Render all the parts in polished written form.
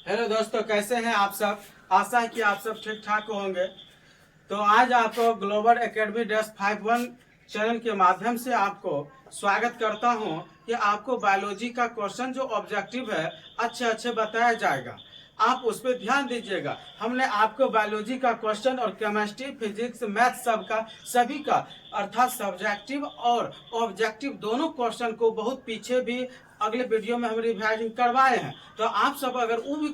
Hello दोस्तों, कैसे हैं आप सब। आशा है कि आप सब ठीक ठाक होंगे। तो आज आपको ग्लोबल एकेडमी डेस्क 51 चैनल के माध्यम से आपको स्वागत करता हूं कि आपको बायोलॉजी का क्वेश्चन जो ऑब्जेक्टिव है अच्छे अच्छे बताया जाएगा। आप उस पर ध्यान दीजिएगा। हमने आपको बायोलॉजी का क्वेश्चन और केमिस्ट्री, फिजिक्स, मैथ सभी का अर्थात सब्जेक्टिव और ऑब्जेक्टिव दोनों क्वेश्चन को बहुत पीछे भी अगले वीडियो में हम रिवाइजिंग करवाए हैं। तो आप सब अगर वो भी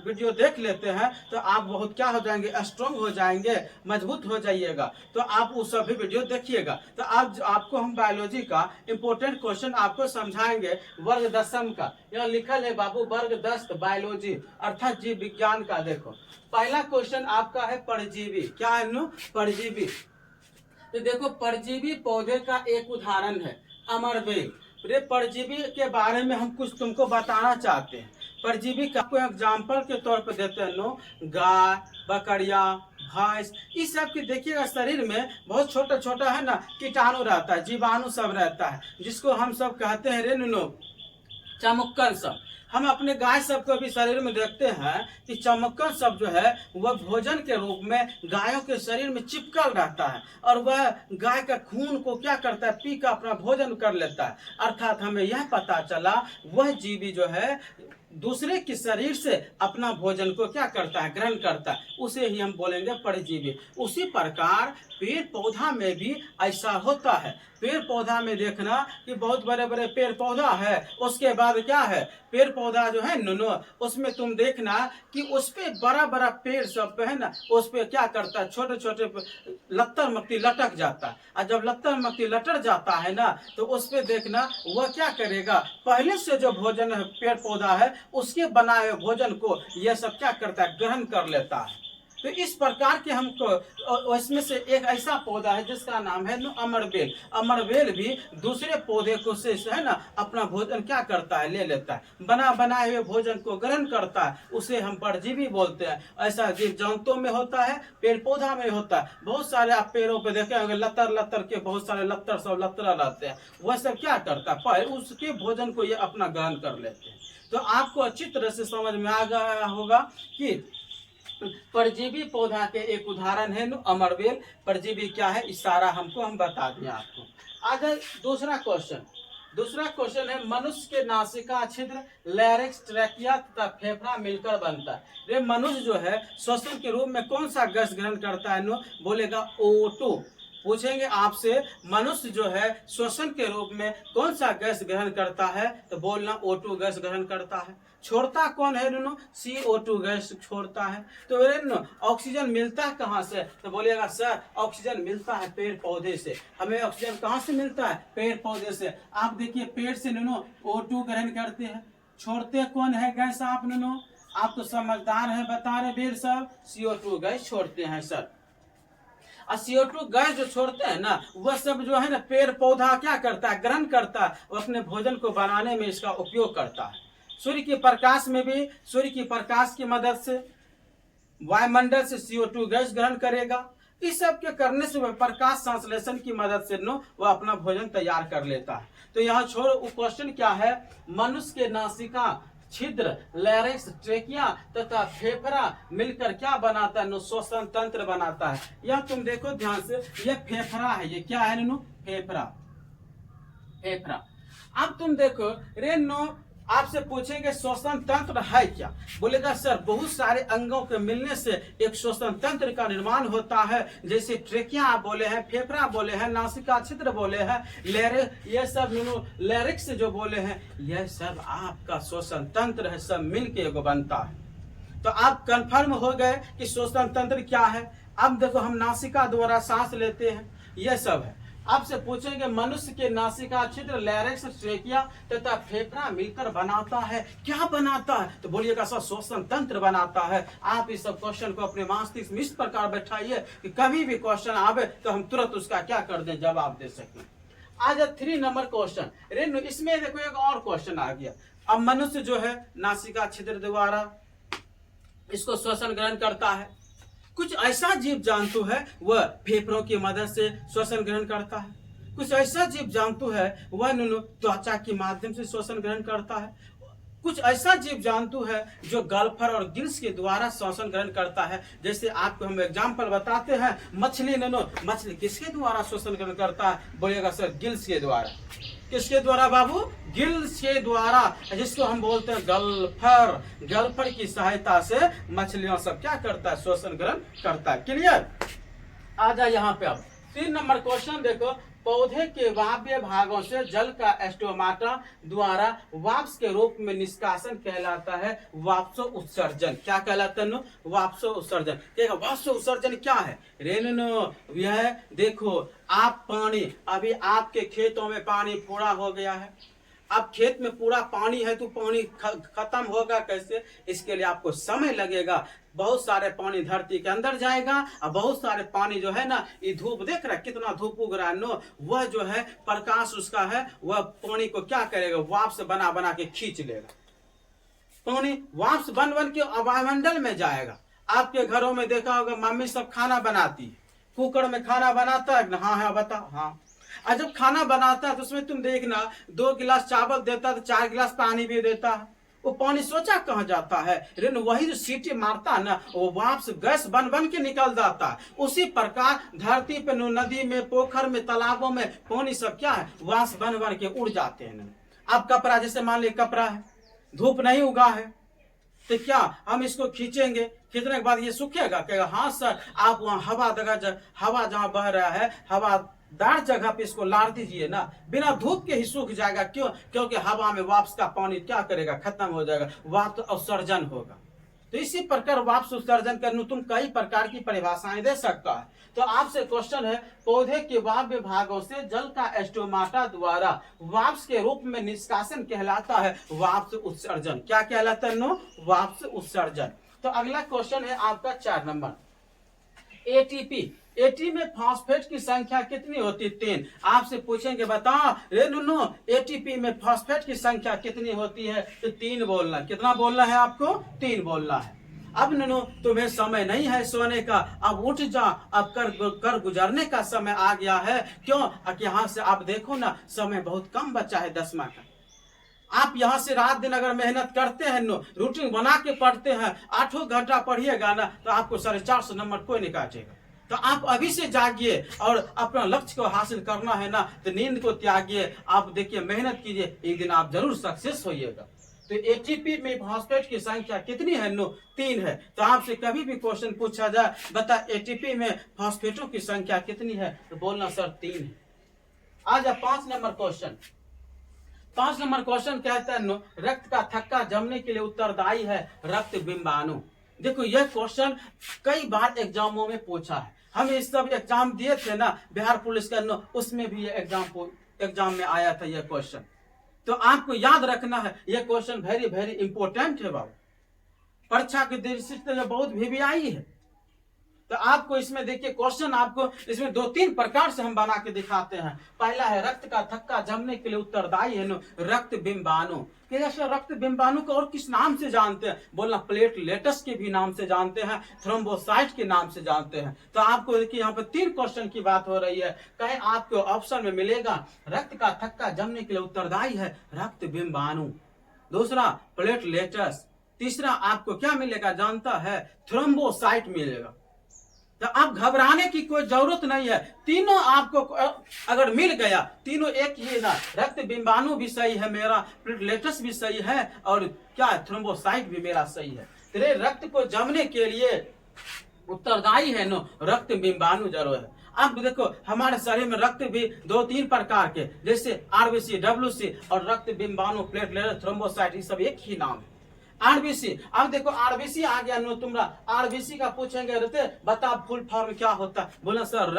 वीडियो देख लेते हैं तो आप बहुत क्या हो जाएंगे, स्ट्रॉन्ग हो जाएंगे, मजबूत हो जाइएगा। तो आप वो सभी वीडियो देखिएगा। तो आज आपको हम बायोलॉजी का इम्पोर्टेंट क्वेश्चन आपको समझाएंगे। वर्ग दशम का यहाँ लिखल है बाबू, वर्ग 10 बायोलॉजी अर्थात जीव विज्ञान का। देखो पहला क्वेश्चन आपका है परजीवी। क्या है? परजीवी। तो देखो परजीवी पौधे का एक उदाहरण है अमरबेल। परजीवी के बारे में हम कुछ तुमको बताना चाहते हैं। परजीवी का आपको एग्जाम्पल के तौर पर देते हैं। गाय, बकरिया, भैंस, इस सब के देखिएगा शरीर में बहुत छोटा छोटा है ना कीटाणु रहता है, जीवाणु सब रहता है, जिसको हम सब कहते हैं चमक्कन सब। हम अपने गाय सब को भी शरीर में देखते हैं कि चमक्कन सब जो है वह भोजन के रूप में गायों के शरीर में चिपकल रहता है और वह गाय का खून को क्या करता है, पी कर अपना भोजन कर लेता है। अर्थात हमें यह पता चला वह जीवी जो है दूसरे के शरीर से अपना भोजन को क्या करता है, ग्रहण करता है, उसे ही हम बोलेंगे परजीवी। उसी प्रकार पेड़ पौधा में भी ऐसा होता है। पेड़ पौधा में देखना कि बहुत बड़े बड़े पेड़ पौधा है, उसके बाद क्या है, पेड़ पौधा जो है उसमें तुम देखना कि उस पे बड़ा बड़ा पेड़ सब पे है ना, उस पे क्या करता है, छोटे छोटे लत्तर मक्ती लटक जाता है। और जब लत्तर मक्ती लटक जाता है ना तो उस पे देखना वह क्या करेगा, पहले से जो भोजन है पेड़ पौधा है उसके बनाए हुए भोजन को यह सब क्या करता है, ग्रहण कर लेता है। तो इस प्रकार के हमको इसमें से एक ऐसा पौधा है जिसका नाम है अमरबेल। अमरबेल भी दूसरे पौधे को से है ना अपना भोजन क्या करता है, ले लेता है, बनाए हुए भोजन को ग्रहण करता है, उसे हम परजीवी बोलते हैं। ऐसा जीव जंतुओं में होता है, पेड़ पौधा में होता है। बहुत सारे आप पेड़ों पे देखे होंगे लतर के बहुत सारे लत्तर रहते हैं, वह सब क्या करता है, उसके भोजन को ये अपना ग्रहण कर लेते हैं। तो आपको अच्छी तरह से समझ में आ गया होगा कि परजीवी पौधा के एक उदाहरण है अमरबेल। परजीवी क्या है, इशारा हम बता दें आपको। आगे दूसरा क्वेश्चन है मनुष्य के नासिका छिद्र लैरिक्स, ट्रैकिया तथा फेफड़ा मिलकर बनता है। ये मनुष्य जो है श्वसन के रूप में कौन सा गैस ग्रहण करता है? बोलेगा O2। पूछेंगे आपसे मनुष्य जो है श्वसन के रूप में कौन सा गैस ग्रहण करता है, तो बोलना O2 गैस ग्रहण करता है। छोड़ता कौन है? CO2 गैस छोड़ता है। तो ऑक्सीजन मिलता है कहाँ से? तो बोलिएगा सर ऑक्सीजन मिलता है पेड़ पौधे से। हमें ऑक्सीजन कहाँ से मिलता है? पेड़ पौधे से। आप देखिए पेड़ से O2 ग्रहण करते हैं, छोड़ते कौन है गैस? आप तो समझदार है, बता रहे वीर सब, CO2 गैस छोड़ते हैं सर। और CO2 गैस जो छोड़ते हैं ना वह सब जो है ना पेड़ पौधा क्या करता है, ग्रहण करता है, वो अपने भोजन को बनाने में इसका उपयोग करता है। सूर्य के प्रकाश में भी सूर्य की प्रकाश की मदद से वायुमंडल से CO2 गैस ग्रहण करेगा। इस सब के करने से वह प्रकाश संश्लेषण की मदद से वह अपना भोजन तैयार कर लेता है। तो यहाँ क्वेश्चन क्या है, मनुष्य के नासिका छिद्र लैरिक्स, ट्रेकिया तथा फेफड़ा मिलकर क्या बनाता है? श्वसन तंत्र बनाता है। यह तुम देखो ध्यान से, यह फेफड़ा है। ये क्या है? फेफड़ा। अब तुम देखो आपसे पूछेंगे श्वसन तंत्र है क्या? बोलेगा सर बहुत सारे अंगों के मिलने से एक श्वसन तंत्र का निर्माण होता है, जैसे ट्रेकिया बोले हैं, फेफड़ा बोले हैं, नासिका छिद्र बोले हैं, ये सब लैरिक्स जो बोले हैं, यह सब आपका श्वसन तंत्र है, सब मिलके एगो बनता है। तो आप कंफर्म हो गए कि श्वसन तंत्र क्या है। अब देखो हम नासिका द्वारा सांस लेते हैं, यह सब है। आपसे पूछेंगे मनुष्य के नासिका छिद्र लैरिक्स, ट्रेकिया तथा फेफड़ा मिलकर बनाता है, क्या बनाता है? तो बोलिएगा सर श्वसन तंत्र बनाता है। आप इस सब क्वेश्चन को अपने मस्तिष्क में इस प्रकार बैठाइए कि कभी भी क्वेश्चन आवे तो हम तुरंत उसका क्या कर दें, जवाब दे सकें। आज 3 नंबर क्वेश्चन, इसमें देखो एक और क्वेश्चन आ गया। अब मनुष्य जो है नासिका छिद्र द्वारा इसको श्वसन ग्रहण करता है। कुछ ऐसा जीव जंतु है वह फेफड़ों की मदद से श्वसन ग्रहण करता है। कुछ ऐसा जीव जंतु है वह त्वचा के माध्यम से श्वसन ग्रहण करता है। कुछ ऐसा जीव जंतु है जो गल्फर और गिल्स के द्वारा श्वसन ग्रहण करता है। जैसे आपको हम एग्जाम्पल बताते हैं, मछली ननो, मछली किसके द्वारा श्वसन ग्रहण करता है? बोलेगा सर गिल्स के द्वारा। किसके द्वारा बाबू? गिल्स के द्वारा, जिसको हम बोलते हैं गल्फर। गल्फर की सहायता से मछलियां सब क्या करता है? श्वसन ग्रहण करता है। क्लियर? आ जाए यहाँ पे। अब 3 नंबर क्वेश्चन देखो, पौधे के वाव्य भागों से जल का स्टोमाटा द्वारा वाष्प के रूप में निष्कासन कहलाता है वाष्प उत्सर्जन। क्या कहलाता है? वाष्प उत्सर्जन। वाष्प उत्सर्जन क्या है? रेनो यह देखो, आप पानी, अभी आपके खेतों में पानी पूरा हो गया है, अब खेत में पूरा पानी है तो पानी खत्म होगा कैसे? इसके लिए आपको समय लगेगा। बहुत सारे पानी धरती के अंदर जाएगा और बहुत सारे पानी जो है ना, ये धूप देख रहा है कितना धूप उग रहा है नो, वह जो है प्रकाश उसका है, वह पानी को क्या करेगा? वाष्प बना बना के खींच लेगा। पानी वाष्प बन बन के वायुमंडल में जाएगा। आपके घरों में देखा होगा मम्मी सब खाना बनाती है, कुकर में खाना बनाता है। हाँ हाँ बताओ। हाँ, और जब खाना बनाता है तो उसमें तुम देखना 2 गिलास चावल देता है तो 4 गिलास पानी भी देता है। वो पानी सोचा कहाँ जाता है? लेकिन वही जो सीटी मारता है ना, वो वाष्प गैस बन बन के निकल जाता है। उसी प्रकार धरती पे, नदी में, पोखर में, तालाबों में पानी सब क्या है? वाष्प बन बन के उड़ जाते हैं। अब कपड़ा, जैसे मान लीजिए कपड़ा है, धूप नहीं उगा है तो क्या हम इसको खींचेंगे? खींचने के बाद ये सूखेगा? कहेगा हाँ सर, आप वहाँ हवा जहाँ बह रहा है, हवादार जगह पे इसको लार दीजिए ना, बिना धूप के ही सूख जाएगा। क्यों? क्योंकि हवा में वाष्प का पानी क्या करेगा? खत्म हो जाएगा, वाष्प उत्सर्जन होगा। तो इसी प्रकार वाष्प उत्सर्जन करने तुम कई प्रकार की परिभाषाएं दे सकता है। तो आपसे क्वेश्चन है, पौधे के वाव्य भागों से जल का स्टोमाटा द्वारा वाष्प के रूप में निष्कासन कहलाता है वाष्प उत्सर्जन। क्या कहलाता है? नो, वाष्प उत्सर्जन। तो अगला क्वेश्चन है आपका 4 नंबर। एटीपी, एटी में फास्फेट की संख्या कितनी होती है? 3। आपसे पूछेंगे बताओ रे नुनो, एटीपी में फास्फेट की संख्या कितनी होती है? तो 3 बोलना। कितना बोलना है आपको? 3 बोलना है। अब नुनो तुम्हें समय नहीं है सोने का, अब उठ जा, अब कर गुजरने का समय आ गया है। क्यों? यहाँ से आप देखो ना, समय बहुत कम बचा है 10वां का। आप यहाँ से रात दिन अगर मेहनत करते हैं, रूटीन बना के पढ़ते हैं, 8 घंटा पढ़िएगा ना, तो आपको 450 नंबर कोई नहीं काटेगा। तो आप अभी से जागिए और अपना लक्ष्य को हासिल करना है ना, तो नींद को त्यागिए। आप देखिए, मेहनत कीजिए, एक दिन आप जरूर सक्सेस होइएगा। तो एटीपी में फास्फेट की संख्या कितनी है? 3 है। तो आपसे कभी भी क्वेश्चन पूछा जाए, बता एटीपी में फास्फेटों की संख्या कितनी है, तो बोलना सर 3 है। आज 5 नंबर क्वेश्चन। 5 नंबर क्वेश्चन कहता है, रक्त का थक्का जमने के लिए उत्तरदायी है रक्त बिंबाणु। देखो, यह क्वेश्चन कई बार एग्जामों में पूछा है। हम इस सब एग्जाम दिए थे ना, बिहार पुलिस का, उसमें भी ये एग्जाम में आया था यह क्वेश्चन। तो आपको याद रखना है, यह क्वेश्चन वेरी वेरी इंपॉर्टेंट है बाबू। परीक्षा की दृष्टि से बहुत वीवीआई है। तो आपको इसमें देखिए, क्वेश्चन आपको इसमें 2-3 प्रकार से हम बना के दिखाते हैं। पहला है, रक्त का थक्का जमने के लिए उत्तरदायी है रक्त बिंबाणु। रक्त बिंबाणु को और किस नाम से जानते हैं? बोलना प्लेटलेट्स के भी नाम से जानते हैं, थ्रोम्बोसाइट के नाम से जानते हैं। तो आपको देखिए, यहाँ पे 3 क्वेश्चन की बात हो रही है। कहीं आपको ऑप्शन में मिलेगा रक्त का थक्का जमने के लिए उत्तरदायी है रक्त बिंबाणु, दूसरा प्लेटलेट्स, तीसरा आपको क्या मिलेगा जानता है? थ्रोम्बोसाइट मिलेगा। तो अब घबराने की कोई जरूरत नहीं है, तीनों आपको अगर मिल गया, तीनों एक ही ना, रक्त बिंबाणु भी सही है मेरा, प्लेटलेट्स भी सही है, और क्या थ्रोम्बोसाइट भी मेरा सही है। तेरे रक्त को जमने के लिए उत्तरदायी है रक्त बिंबाणु जरूर है। अब देखो, हमारे शरीर में रक्त भी 2-3 प्रकार के, जैसे आरबीसी, डब्ल्यूसी और रक्त बिंबाणु, प्लेटलेट, थ्रोम्बोसाइट, ये सब एक ही नाम है, आरबीसी। अब देखो, आरबीसी आ गया तुम्हारा, आरबीसी का पूछेंगे, रहते बता फुल फॉर्म क्या होता है? बोला सर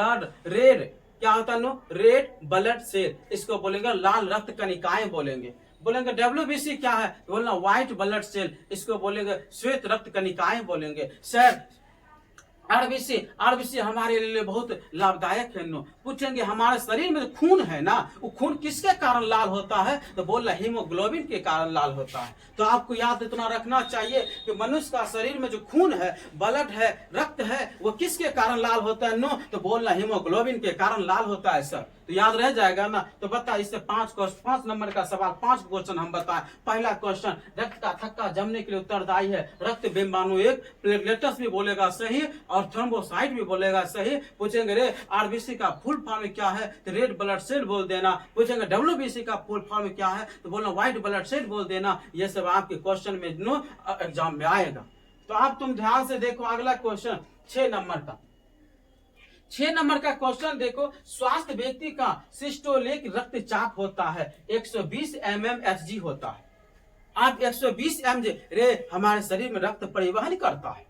रेड क्या होता है? रेड ब्लड सेल, इसको बोलेंगे लाल रक्त कणिकाएं बोलेंगे। बोलेंगे डब्ल्यूबीसी क्या है? बोलना व्हाइट ब्लड सेल, इसको बोलेंगे श्वेत रक्त कणिकाएं बोलेंगे। सर आरबीसी हमारे लिए बहुत लाभदायक है। पूछेंगे हमारे शरीर में खून है ना, वो खून किसके कारण लाल होता है? तो बोल रहा हीमोग्लोबिन के कारण लाल होता है। तो आपको याद इतना रखना चाहिए कि मनुष्य का शरीर में जो खून है, ब्लड है, रक्त है, वो किसके कारण लाल होता है? तो बोलना हीमोग्लोबिन के कारण लाल होता है सर। तो तो याद रह जाएगा ना। तो बता, इससे 5 नंबर का सवाल, 5 क्वेश्चन हम बताएं। पहला क्वेश्चन, रक्त का थक्का जमने के लिए उत्तरदायी है रक्त बिंबाणु 1, प्लेटलेट्स भी बोलेगा सही और थ्रोम्बोसाइट भी बोलेगा सही। पूछेंगे रे आरबीसी का फुल फॉर्म क्या है, तो रेड ब्लड सेल बोल देना। पूछेंगे डब्ल्यूबीसी का फुल फॉर्म क्या है, तो बोलना व्हाइट ब्लड सेल बोल देना। ये सब आपके क्वेश्चन में एग्जाम में आएगा। तो आप तुम ध्यान से देखो अगला क्वेश्चन 6 नंबर का। 6 नंबर का क्वेश्चन देखो, स्वास्थ्य व्यक्ति का सिस्टोलिक रक्तचाप होता है 120 mmHg होता है। आप 120 mg रे हमारे शरीर में रक्त परिवहन करता है।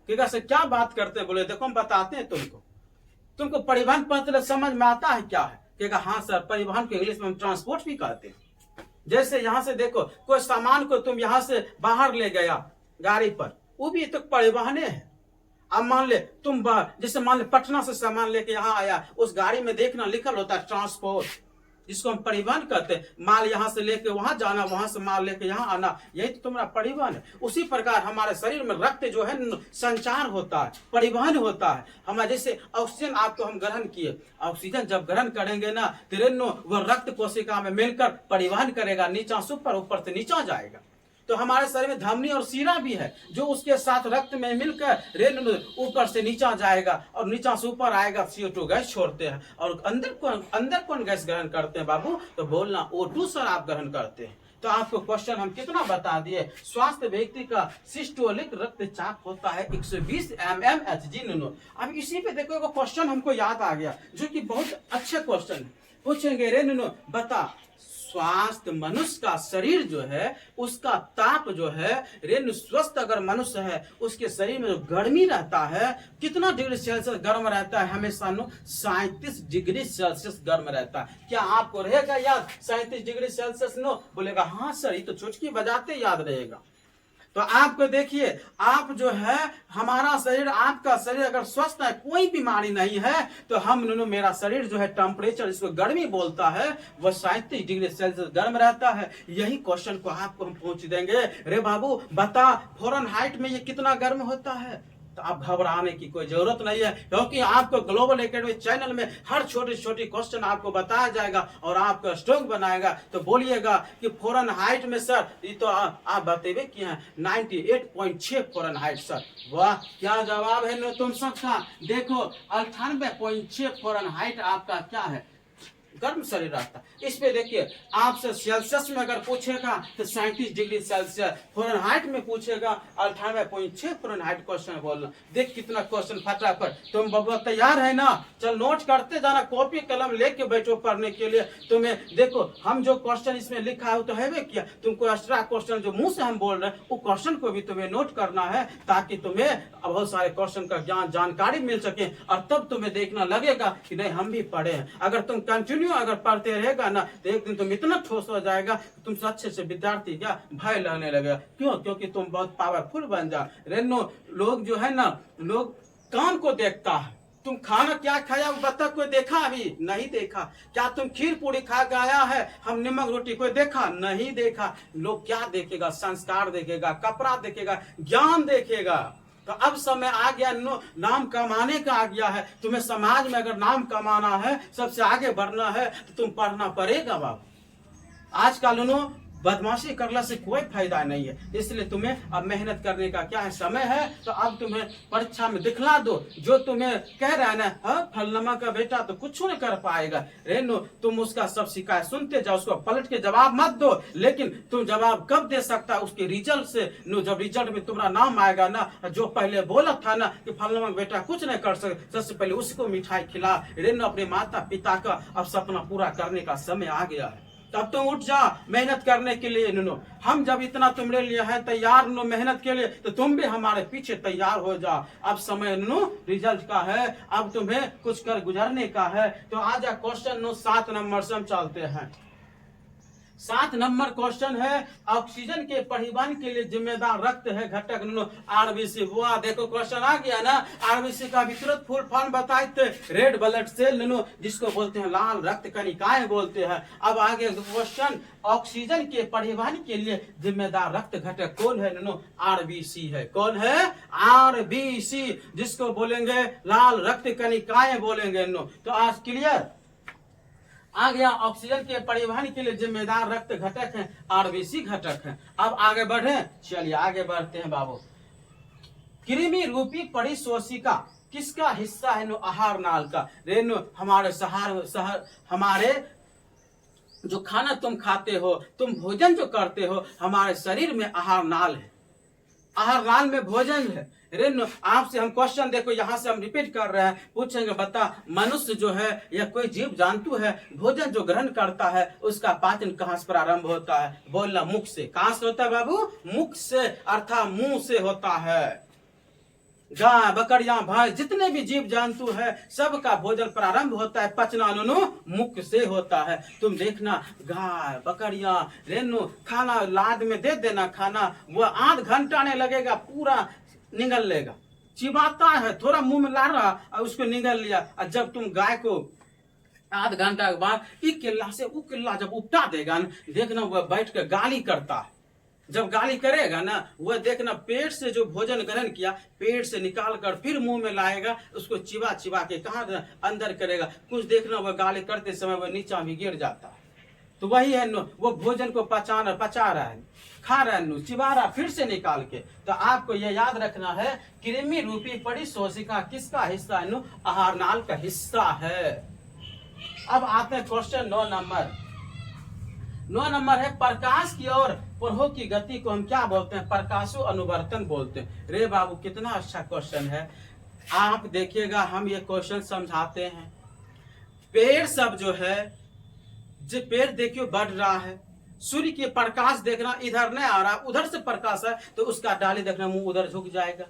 ठीक से क्या बात करते हैं, बोले देखो हम बताते हैं तुमको परिवहन पत्र समझ में आता है क्या है? कहेगा हाँ सर, परिवहन को इंग्लिश में हम ट्रांसपोर्ट भी कहते हैं। जैसे यहाँ से देखो, कोई सामान को तुम यहाँ से बाहर ले गया गाड़ी पर, वो भी तो परिवहन है। अब मान ले तुम जैसे मान ले पटना से सामान लेके यहाँ आया, उस गाड़ी में देखना लिखल होता है ट्रांसपोर्ट, जिसको हम परिवहन कहते हैं। माल यहाँ से लेके वहां जाना, वहां से माल लेके यहाँ आना, यही तो तुम्हारा परिवहन है। उसी प्रकार हमारे शरीर में रक्त जो है संचार होता है, परिवहन होता है। हमारे जैसे ऑक्सीजन आपको हम ग्रहण किए, ऑक्सीजन जब ग्रहण करेंगे ना तो वह रक्त कोशिका में मिलकर परिवहन करेगा, नीचा से ऊपर, ऊपर से नीचा जाएगा। तो हमारे शरीर में धमनी और सीरा भी है, जो उसके साथ रक्त में मिलकर रेन ऊपर से नीचा जाएगा और नीचा से ऊपर आएगा। CO2 गैस छोड़ते हैं। और अंदर कौन गैस ग्रहण करते हैं बाबू, तो बोलना O2 सर आप ग्रहण करते हैं। तो आपको क्वेश्चन हम कितना बता दिए, स्वास्थ्य व्यक्ति का सिस्टोलिक रक्तचाप होता है 120 mmHg। अब इसी पे देखो एक क्वेश्चन हमको याद आ गया, जो कि बहुत अच्छा क्वेश्चन है। पूछेंगे रे बता, स्वास्थ्य मनुष्य का शरीर जो है उसका ताप जो है रेन स्वस्थ अगर मनुष्य है उसके शरीर में जो गर्मी रहता है कितना डिग्री सेल्सियस गर्म रहता है? हमेशा 37 डिग्री सेल्सियस गर्म रहता है। क्या आपको रहेगा याद 37 डिग्री सेल्सियस? बोलेगा हाँ सर, ये तो चुटकी बजाते याद रहेगा। तो आपको देखिए, आप जो है हमारा शरीर, आपका शरीर अगर स्वस्थ है, कोई बीमारी नहीं है, तो हम मेरा शरीर जो है टेम्परेचर, इसको गर्मी बोलता है, वह 37 डिग्री सेल्सियस गर्म रहता है। यही क्वेश्चन को आपको हम पूछ देंगे, रे बाबू बता फ़ारेनहाइट में ये कितना गर्म होता है? तो आप घबराने की कोई जरूरत नहीं है, क्योंकि आपको ग्लोबल एकेडमी चैनल में हर छोटी छोटी क्वेश्चन आपको बताया जाएगा और आपका स्ट्रॉन्ग बनाएगा। तो बोलिएगा कि फ़ारेनहाइट में सर, ये तो आप बतेबे किए हैं 98.6 फ़ारेनहाइट। सर वाह, क्या जवाब है तुम सबका। देखो 98.6 फ़ारेनहाइट आपका क्या है, गर्म शरीर रहता है। इस पे देखिए, आपसे सेल्सियस में अगर पूछेगा तो 37 डिग्री सेल्सियस, फ़ारेनहाइट में पूछेगा 98.6 फ़ारेनहाइट। क्वेश्चन बोलना, देख कितना क्वेश्चन फटाफट। तुम बबुआ तैयार है ना? चल नोट करते जाना, कॉपी कलम लेके बैठो पढ़ने के लिए। तुम्हें देखो हम जो क्वेश्चन इसमें लिखा है वो तो है किया, तुमको एक्स्ट्रा क्वेश्चन जो मुंह से हम बोल रहे हैं वो क्वेश्चन को भी तुम्हें नोट करना है, ताकि तुम्हें बहुत सारे क्वेश्चन का ज्ञान जानकारी मिल सके। और तब तुम्हें देखना लगेगा कि नहीं हम भी पढ़े हैं। अगर तुम कंटिन्यू अगर पढ़ते रहेगा ना तो एक दिन तुम इतना ठोस हो जाएगा, तुमसे अच्छे से विद्यार्थी क्या भय लगने लगेगा। क्यों? क्योंकि तुम बहुत पावरफुल बन जा। रेनो लोग जो है ना, लोग कान को देखता है। तुम खाना क्या खाया वो बता, कोई देखा? अभी नहीं देखा। क्या तुम खीर पूरी खा के आया है? हम नमक रोटी, कोई देखा? नहीं देखा। लोग क्या देखेगा? संस्कार देखेगा, कपड़ा देखेगा, ज्ञान देखेगा। तो अब समय आ गया नाम कमाने का आ गया है। तुम्हें समाज में अगर नाम कमाना है, सबसे आगे बढ़ना है, तो तुम पढ़ना पड़ेगा बाबू। आजकल बदमाशी करने से कोई फायदा नहीं है, इसलिए तुम्हें अब मेहनत करने का क्या है, समय है। तो अब तुम्हें परीक्षा में दिखला दो। जो तुम्हें कह रहा है ना फलनमा का बेटा तो कुछ नहीं कर पाएगा, रेनो तुम उसका सब शिकायत सुनते जाओ, उसको पलट के जवाब मत दो। लेकिन तुम जवाब कब दे सकता है? उसके रिजल्ट से। जब रिजल्ट में तुम्हारा नाम आएगा ना, जो पहले बोला था ना कि फलनमा का बेटा कुछ नहीं कर सकते, सबसे पहले उसको मिठाई खिला। रेनो अपने माता पिता का अब सपना पूरा करने का समय आ गया है। तब तुम उठ जा मेहनत करने के लिए। हम जब इतना तुम्हारे लिए है तैयार मेहनत के लिए, तो तुम भी हमारे पीछे तैयार हो जा। अब समय रिजल्ट का है, अब तुम्हें कुछ कर गुजरने का है। तो आजा क्वेश्चन 7 नंबर से हम चलते हैं। 7 नंबर क्वेश्चन है, ऑक्सीजन के परिवहन के लिए जिम्मेदार रक्त है घटक आरबीसी। वो देखो क्वेश्चन आ गया ना, आरबीसी का विस्तृत फुल फॉर्म बताए थे, रेड ब्लड सेल जिसको बोलते हैं लाल रक्त कणिकाएं बोलते हैं। अब आगे क्वेश्चन, ऑक्सीजन के परिवहन के लिए जिम्मेदार रक्त घटक कौन है? आरबीसी है। कौन है? आरबीसी, जिसको बोलेंगे लाल रक्त कणिकाएं बोलेंगे। तो आज क्लियर? आ गया ऑक्सीजन के परिवहन के लिए जिम्मेदार रक्त घटक है, आरबीसी घटक है। अब आगे बढ़े, चलिए आगे बढ़ते हैं बाबू। कृमि रूपी परिशोषिका किसका हिस्सा है? नो आहार नाल का। रेनो हमारे हमारे जो खाना तुम खाते हो, तुम भोजन जो करते हो, हमारे शरीर में आहार नाल है। आहार नाल में भोजन है। रेनो आपसे हम क्वेश्चन देखो, यहाँ से हम रिपीट कर रहे हैं, पूछेंगे बता मनुष्य जो है या कोई जीव जंतु है, भोजन जो ग्रहण करता है उसका पाचन कहाँ से प्रारंभ होता है? बोलना मुख से। कहाँ से होता है बाबू? मुख से, अर्थात मुंह से होता है। गाय बकरियां भैंस जितने भी जीव जंतु है सबका भोजन प्रारंभ होता है पचना मुख से होता है। तुम देखना गाय बकरियां रेनू खाना लाद में दे देना खाना, वह आध घंटा नहीं लगेगा पूरा निगल लेगा। चिबाता है, थोड़ा मुंह में ला रहा और उसको निगल लिया। और जब तुम गाय को आध घंटा के बाद एक किल्ला से वो किल्ला जब उपटा देगा ना, देखना वह बैठ कर गाली करता है। जब गाली करेगा ना, वह देखना पेट से जो भोजन ग्रहण किया पेट से निकाल कर फिर मुंह में लाएगा, उसको चिबा चिबा के कहाँ अंदर करेगा। कुछ देखना वह गाली करते समय वह नीचा भी गिर जाता है। तो वही है नो, वो भोजन को पचा रहा है, खा रहा है, चिबा रहा फिर से निकाल के। तो आपको यह याद रखना है, कृमि रूपी परिशोषिका किसका हिस्सा है? नो आहार नाल का हिस्सा है। अब आते हैं क्वेश्चन 9 नंबर। 9 नंबर है प्रकाश की ओर प्रहो की गति को हम क्या बोलते हैं? प्रकाशो अनुवर्तन बोलते हैं। रे बाबू कितना अच्छा क्वेश्चन है। आप देखिएगा हम ये क्वेश्चन समझाते हैं। पेड़ सब जो है, जो पेड़ देखियो बढ़ रहा है, सूर्य के प्रकाश देखना इधर नहीं आ रहा, उधर से प्रकाश है तो उसका डाली देखना मुंह उधर झुक जाएगा,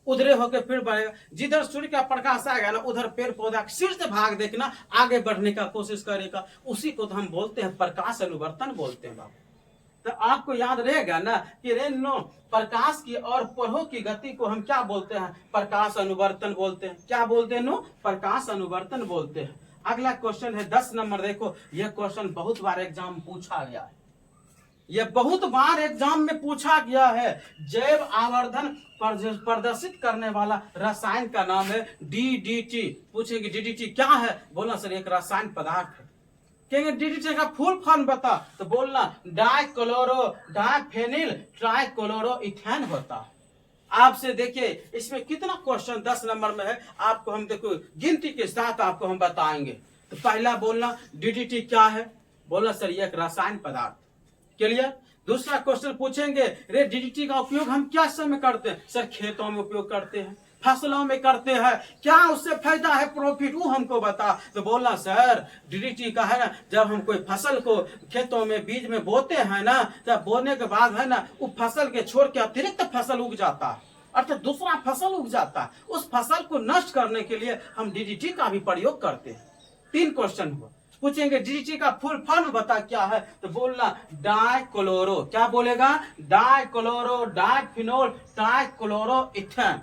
उधरे होकर फिर बढ़ेगा। जिधर सूर्य का प्रकाश आएगा ना, उधर पेड़ पौधा सिर से भाग देखना आगे बढ़ने का कोशिश करेगा। उसी को तो हम बोलते हैं प्रकाश अनुवर्तन बोलते हैं बाबू। तो आपको याद रहेगा ना कि रेनो प्रकाश की और प्रहो की गति को हम क्या बोलते हैं? प्रकाश अनुवर्तन बोलते हैं। क्या बोलते हैं? नो प्रकाश अनुवर्तन बोलते हैं। अगला क्वेश्चन है 10 नंबर। देखो यह क्वेश्चन बहुत बार एग्जाम में पूछा गया है, यह बहुत बार एग्जाम में पूछा गया है। जैव आवर्धन प्रदर्शित करने वाला रसायन का नाम है डीडीटी। पूछेंगे डीडीटी क्या है? बोलना सर एक रसायन पदार्थ है। कहेंगे डीडीटी का फुल फॉर्म बता, तो बोलना डाइक्लोरो डाइफेनिल ट्राइक्लोरो इथेन होता है। आपसे देखिए इसमें कितना क्वेश्चन 10 नंबर में है, आपको हम देखो गिनती के साथ आपको हम बताएंगे। तो पहला बोलना डीडीटी क्या है? बोलना सर ये एक रसायन पदार्थ। क्लियर? दूसरा क्वेश्चन पूछेंगे रे डीडीटी का उपयोग हम क्या समय करते हैं? सर खेतों में उपयोग करते हैं, फसलों में करते हैं। क्या उससे फायदा है, प्रॉफिट, वो हमको बता। तो बोलना सर डीडीटी का है ना, जब हम कोई फसल को खेतों में बीज में बोते हैं ना, तब बोने के बाद है ना उस फसल के छोड़ के अतिरिक्त फसल उग जाता है, अर्थात दूसरा फसल उग जाता है। उस फसल को नष्ट करने के लिए हम डीडीटी का भी प्रयोग करते हैं। 3 क्वेश्चन हुआ। पूछेंगे डीडीटी का फुल फॉर्म बता क्या है? तो बोलना डाइक्लोरो, क्या बोलेगा? Dichloro diphenyl trichloro ethane.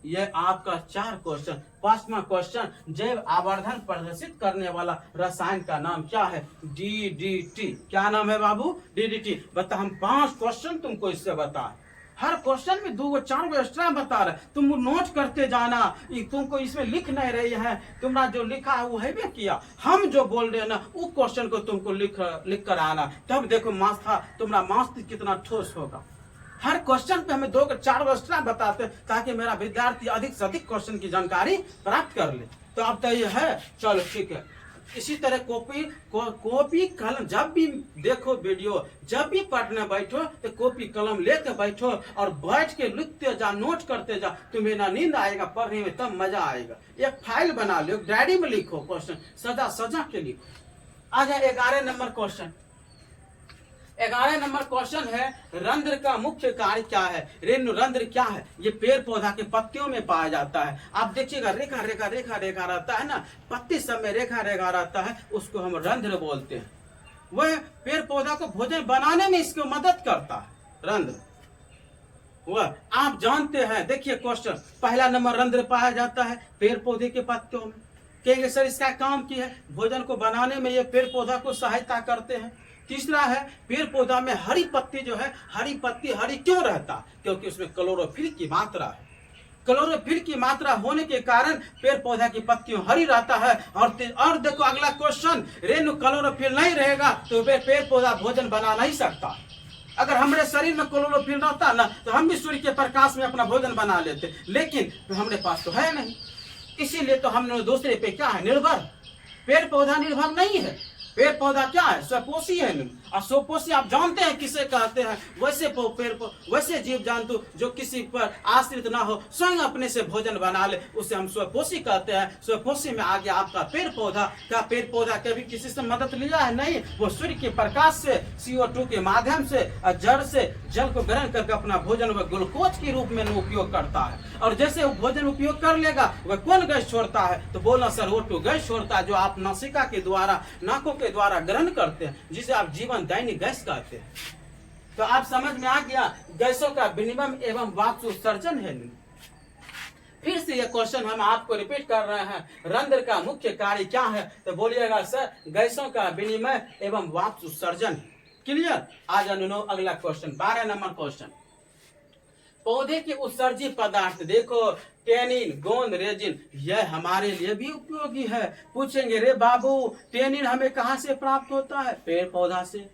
ये आपका 4 क्वेश्चन। 5वां क्वेश्चन जैव आवर्धन प्रदर्शित करने वाला रसायन का नाम क्या है? डीडीटी। क्या नाम है बाबू? डीडीटी। बता, हम 5 क्वेश्चन तुमको इससे बता, हर क्वेश्चन में 2-4 एक्स्ट्रा बता रहे, तुम नोट करते जाना। तुमको इसमें लिख नहीं रही है, तुम्हारा जो लिखा है वो है भी किया, हम जो बोल रहे हैं ना वो क्वेश्चन को तुमको लिख कर आना, तब देखो तुम्हारा मस्त कितना ठोस होगा। हर क्वेश्चन पे हमें 2-4 एक्स्ट्रा बताते हैं ताकि मेरा विद्यार्थी अधिक से अधिक क्वेश्चन की जानकारी प्राप्त कर ले। तो अब तो ये है, चलो ठीक है। इसी तरह कॉपी कलम, जब भी देखो वीडियो, जब भी पढ़ने बैठो तो कॉपी कलम लेकर बैठो और बैठ के लिखते जा, नोट करते जा। तुम्हें ना नींद आएगा पढ़ने में, तब मजा आएगा। एक फाइल बना लो, डायरी में लिखो, क्वेश्चन सजा सजा के लिखो। आ जाए 11 नंबर क्वेश्चन। 11 नंबर क्वेश्चन है रंध्र का मुख्य कार्य क्या है? रेणु रंध्र क्या है? ये पेड़ पौधा के पत्तियों में पाया जाता है। आप देखिएगा रेखा रेखा रेखा रेखा रहता है ना, पत्ती सब में रेखा रेखा रहता है, उसको हम रंध्र बोलते हैं। वह पेड़ पौधा को भोजन बनाने में इसको मदद करता है, रंध्र। वह आप जानते हैं। देखिए क्वेश्चन, पहला नंबर रंध्र पाया जाता है पेड़ पौधे के पत्तियों में। कहेंगे सर इसका काम क्या है? भोजन को बनाने में ये पेड़ पौधा को सहायता करते हैं। तीसरा है पेड़ पौधा में हरी पत्ती जो है, हरी पत्ती हरी क्यों रहता? क्योंकि उसमें क्लोरोफिल की मात्रा है। क्लोरोफिल की मात्रा होने के कारण पेड़ पौधा की पत्तियों हरी रहता है। और देखो अगला क्वेश्चन, रेणु क्लोरोफिल नहीं रहेगा तो पेड़ पौधा भोजन बना नहीं सकता। अगर हमारे शरीर में क्लोरोफिल रहता ना तो हम भी सूर्य के प्रकाश में अपना भोजन बना लेते, लेकिन तो हमारे पास तो है नहीं, इसीलिए तो हम दूसरे पे क्या है निर्भर। पेड़ पौधा निर्भर नहीं है, पेड़ पौधा क्या है स्वपोषी है। और स्वपोषी आप जानते हैं किसे कहते हैं, वैसे जीव जंतु जो किसी पर आश्रित ना हो, स्वयं अपने से भोजन बना ले, उसे हम स्वपोषी कहते हैं। स्वपोषी में आ गया आपका पेड़ पौधा। क्या पेड़ पौधा कभी किसी से मदद लिया है? नहीं, वो सूर्य के प्रकाश से CO2 के माध्यम से जड़ से जल को ग्रहण करके अपना भोजन वह ग्लूकोज के रूप में उपयोग करता है। और जैसे वो भोजन उपयोग कर लेगा वह कौन गैस छोड़ता है? तो बोलना सर O2 गैस छोड़ता है, जो आप नासिका के द्वारा नाकों के द्वारा ग्रहण करते हैं, जिसे आप जीवन दैनिक गैस कहते हैं। तो आप समझ में आ गया गैसों का विनिमय एवं वाष्प उत्सर्जन है। फिर से ये क्वेश्चन हम आपको रिपीट कर रहे हैं, रंध्र का मुख्य कार्य क्या है? तो बोलिएगा सर गैसों का विनिमय एवं वाष्प उत्सर्जन। क्लियर? आज अगला क्वेश्चन 12 नंबर क्वेश्चन, पौधे के उत्सर्जित पदार्थ देखो टेनिन, गोंद, रेजिन, यह हमारे लिए भी उपयोगी है। पूछेंगे रे बाबू टेनिन हमें कहाँ से प्राप्त होता है? पेड़ पौधा से।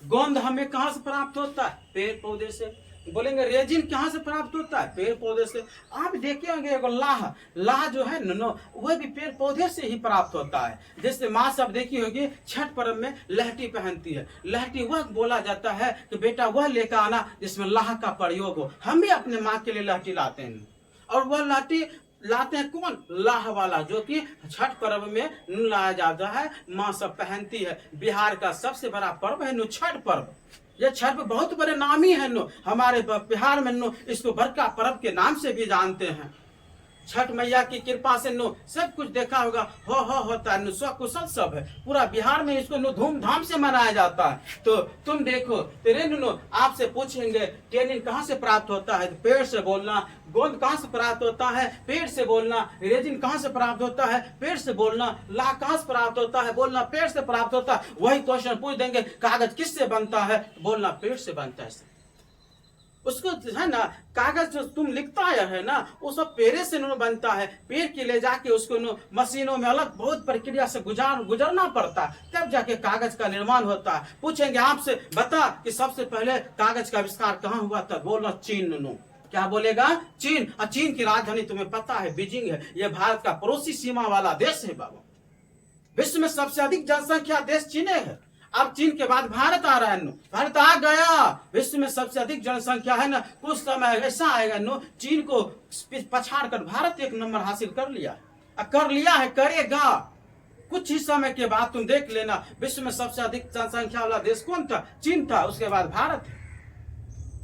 गोंद हमें कहाँ से प्राप्त होता है? पेड़ पौधे से। बोलेंगे रेजिन कहाँ से प्राप्त होता है? पेड़ पौधे से। आप देखे होंगे एगो लाह जो है नो वह भी पेड़ पौधे से ही प्राप्त होता है। जैसे माँ सब देखी होगी छठ पर्व में लहठी पहनती है, लहठी वह बोला जाता है कि बेटा वह लेकर आना जिसमें लाह का प्रयोग हो। हम भी अपने माँ के लिए लहठी लाते हैं, और वह लहठी लाते हैं कौन? लाह वाला, जो कि छठ पर्व में लाया जाता है, माँ सब पहनती है। बिहार का सबसे बड़ा पर्व है छठ पर्व। यह छठ बहुत बड़े नामी है हमारे बिहार में इसको बड़का पर्व के नाम से भी जानते हैं। छठ मैया की कृपा से सब कुछ देखा होगा, होता है स्वकुशल सब है। पूरा बिहार में इसको धूमधाम से मनाया जाता है। तो तुम देखो तेरे आपसे पूछेंगे टेनिन कहाँ से प्राप्त होता है? तो पेड़ से बोलना। गोंद कहाँ से प्राप्त होता है? पेड़ से बोलना। रेजिन कहाँ से प्राप्त होता है? पेड़ से बोलना। लाह कहाँ से प्राप्त होता है? बोलना पेड़ से प्राप्त होता है। वही क्वेश्चन पूछ देंगे कागज किससे बनता है? बोलना पेड़ से बनता है। उसको है ना कागज जो तुम लिखता है ना वो सब पेड़ से बनता है। पेड़ के ले जाके उसको मशीनों में अलग बहुत प्रक्रिया से गुजरना पड़ता है, तब जाके कागज का निर्माण होता है। पूछेंगे आपसे बता कि सबसे पहले कागज का आविष्कार कहाँ हुआ था? बोलना चीन। क्या बोलेगा? चीन। और चीन की राजधानी तुम्हें पता है बीजिंग है। यह भारत का पड़ोसी सीमा वाला देश है बाबू। विश्व में सबसे अधिक जनसंख्या देश चीन है। अब चीन के बाद भारत आ रहा है। भारत आ गया, विश्व में सबसे अधिक जनसंख्या है ना। कुछ समय ऐसा आएगा चीन को पछाड़ कर भारत 1 नंबर हासिल कर लिया है, करेगा। कुछ ही समय के बाद तुम देख लेना विश्व में सबसे अधिक जनसंख्या वाला देश कौन था? चीन था, उसके बाद भारत।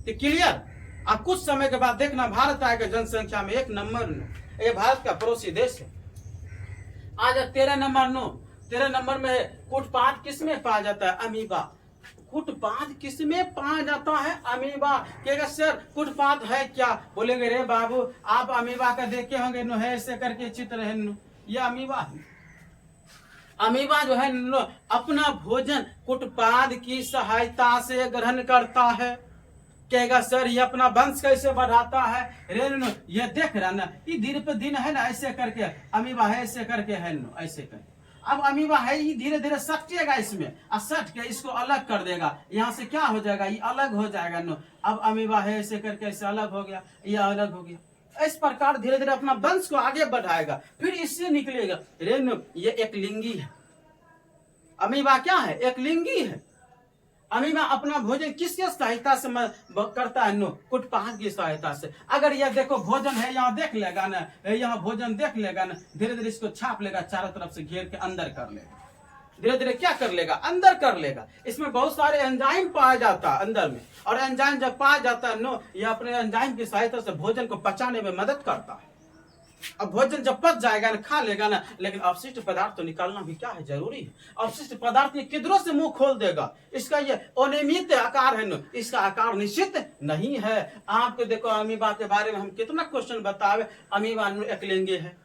क्लियर? अब कुछ समय के बाद देखना भारत आएगा जनसंख्या में 1 नंबर। ये भारत का पड़ोसी देश है। आज 13 नंबर में कुटपाद किसमें पाया जाता है? अमीबा। कुटपाद किसमें पाया जाता है? अमीबा। कहेगा सर कुटपाद है क्या? बोलेंगे रे बाबू आप अमीबा का देखे होंगे है ऐसे करके चित्र है ये अमीबा है। अमीबा जो है अपना भोजन कुटपाद की सहायता से ग्रहण करता है। कहेगा सर ये अपना वंश कैसे बढ़ाता है? रे ये देख रहा ना ये दिन पे दिन है ना ऐसे करके अमीबा है, ऐसे करके है ऐसे करके। अब अमीबा है ये धीरे धीरे सटेगा इसमें, और सट के इसको अलग कर देगा। यहाँ से क्या हो जाएगा? ये अलग हो जाएगा अब अमीबा है ऐसे करके ऐसे अलग हो गया, ये अलग हो गया। इस प्रकार धीरे धीरे अपना वंश को आगे बढ़ाएगा, फिर इससे निकलेगा। ये एक लिंगी है। अमीबा क्या है? एक लिंगी है। अमीबा अपना भोजन किसके सहायता से करता है? कुटपाद की सहायता से। अगर यह देखो भोजन है यहाँ देख लेगा ना, यहाँ भोजन देख लेगा ना, धीरे धीरे इसको छाप लेगा, चारों तरफ से घेर के अंदर कर लेगा। धीरे धीरे क्या कर लेगा? अंदर कर लेगा। इसमें बहुत सारे एंजाइम पाया जाता है अंदर में, और एंजाइम जब पाया जाता है यह अपने एंजाइम की सहायता से भोजन को पचाने में मदद करता है। अब भोजन जब पच जाएगा ना, खा लेगा ना, लेकिन अवशिष्ट पदार्थ तो निकालना भी क्या है? जरूरी है। अवशिष्ट पदार्थ ये किधरों से मुंह खोल देगा। इसका ये अनियमित आकार है इसका आकार निश्चित नहीं है। आपको देखो अमीबा के बारे में हम कितना क्वेश्चन बतावे। अमीबा एक लिंगी है।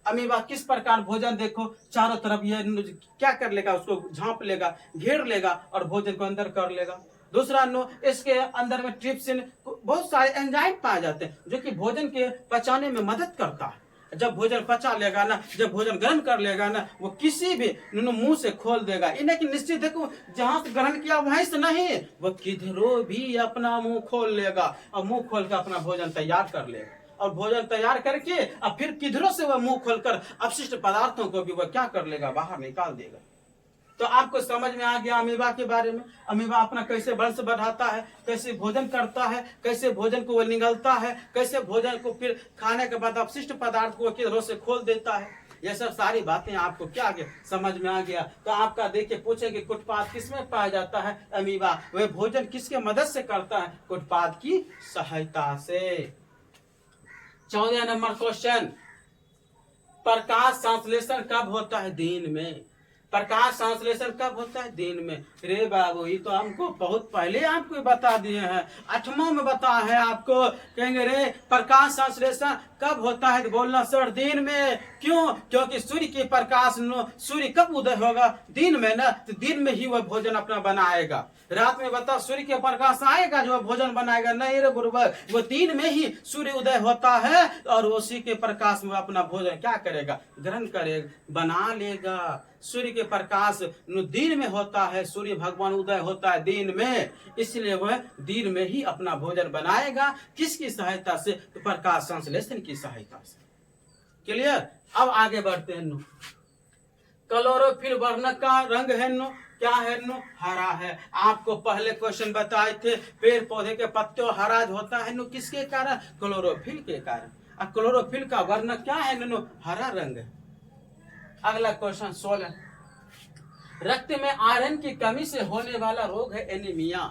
अमीबा किस प्रकार भोजन देखो चारों तरफ ये क्या कर लेगा? उसको झांप लेगा, घेर लेगा और भोजन को अंदर कर लेगा। दूसरा नो, इसके अंदर में ट्रिप्सिन, बहुत सारे एंजाइम पाए जाते हैं जो कि भोजन के पचाने में मदद करता है। जब भोजन पचा लेगा ना, जब भोजन ग्रहण कर लेगा ना, वो किसी भी मुंह से खोल देगा। इन्हें कि निश्चित देखो, जहां से ग्रहण किया वहीं से नहीं, वो किधरों भी अपना मुंह खोल लेगा और मुंह खोल कर अपना भोजन तैयार कर लेगा। और भोजन तैयार करके अब फिर किधरों से वह मुंह खोलकर अपशिष्ट पदार्थों को भी वह क्या कर लेगा, बाहर निकाल देगा। तो आपको समझ में आ गया अमीबा के बारे में। अमीबा अपना कैसे वंश बढ़ाता है, कैसे भोजन करता है, कैसे भोजन को वो निगलता है, कैसे भोजन को फिर खाने के बाद अपशिष्ट पदार्थ को किधरों से खोल देता है। ये सब सारी बातें आपको क्या समझ में आ गया। तो आपका देखिए पूछे कि कुटपाद किसमें पाया जाता है, अमीबा। वह भोजन किसके मदद से करता है, कुटपाद की सहायता से। 14 नंबर क्वेश्चन, प्रकाश संश्लेषण कब होता है, दिन में। प्रकाश संश्लेषण कब होता है, दिन में। रे बाबू, ये तो हमको बहुत पहले आपको बता दिए हैं, 8वां में बता है आपको। कहेंगे रे प्रकाश संश्लेषण कब होता है, तो बोलना सर दिन में। क्यों? क्योंकि सूर्य के प्रकाश, सूर्य कब उदय होगा, दिन में ना, तो दिन में ही वह भोजन अपना बनाएगा। रात में बता सूर्य के प्रकाश आएगा जो भोजन बनाएगा, नहीं रे बुर्बक, वो दिन में ही सूर्य उदय होता है और उसी के प्रकाश में अपना भोजन क्या करेगा, ग्रहण करेगा, बना लेगा। सूर्य के प्रकाश दिन में होता है, सूर्य भगवान उदय होता है दिन में, इसलिए वह दिन में ही अपना भोजन बनाएगा। किसकी सहायता से, तो प्रकाश संश्लेषण की सहायता से। क्लियर। अब आगे बढ़ते हैं। क्लोरोफिल वर्णक का रंग है क्या है, हरा है। आपको पहले क्वेश्चन बताए थे, पेड़ पौधे के पत्तों हरा होता है किसके कारण, क्लोरोफिल के कारण। और क्लोरोफिल का वर्ण क्या है, हरा रंग है। अगला क्वेश्चन 16, रक्त में आयरन की कमी से होने वाला रोग है एनीमिया।